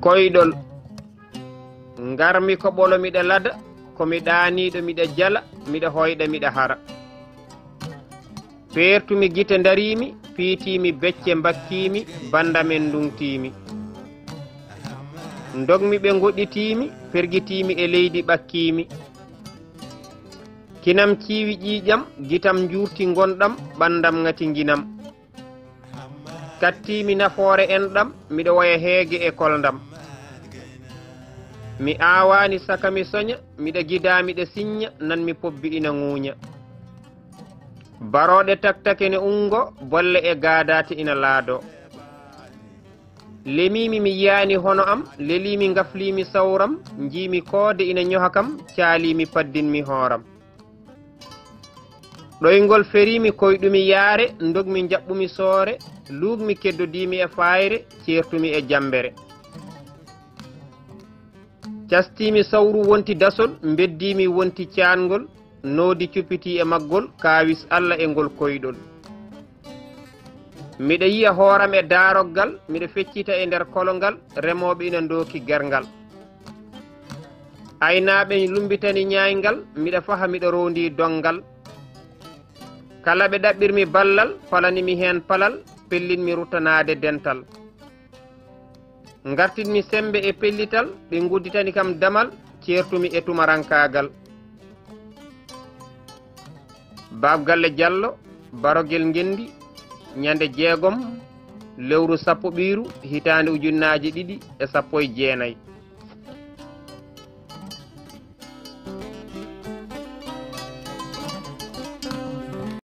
koyɗol ngarmi ko ɓolo miɗa lada komi ɗaniɗo miɗa jala miɗa hoyɗa miɗa hara pertumi gite darimi piitimi becce bakkimi banda men ndungtimi dogmi ɓe goɗɗitimi pergitimi e leydi ɓakkimi kinam ciiwi ƴiƴam gitam jurti gonɗam ɓandam ngati ginam kattimi nafoore enɗam miɗa waya heege e koldam mi awani saka mi soña miɗa gida miɗa signa nan mi pobbi ina ŋuuña baroɗe taktake ne ungo bolle e gadate ina laado lemimi mi yiyani hono am lelimi gaflimi sawram jiimi koode ina ñoha kam caalimi paddinmi hooram ɗoygol ferimi koyɗumi yaare dogmi jaɓɓumi soore luugmi keddodimi e fayre ceertumi e jambere castimi sawru wonti dasol beddimi wonti caangol noodi cuppiti e maggol kaawis Allah e ngol koyɗol miɗa yiya hooram e daaroggal miɗa feccita e nder kolongal remoɓe ina dooki gergal aynaaɓe lumbitani ñayngal miɗa faha miɗa rondi dongal kala ɓe ɗaɓɓirmi ballal palanimi heen palal pellinmi ruttanade dental gartinmi sembe e pellital ɓe gudditani kam damal ceertumi e tumarankagal babgalle Diallo barogel ngendi ñande 6 lewru sappo ɓiiru hitande 2019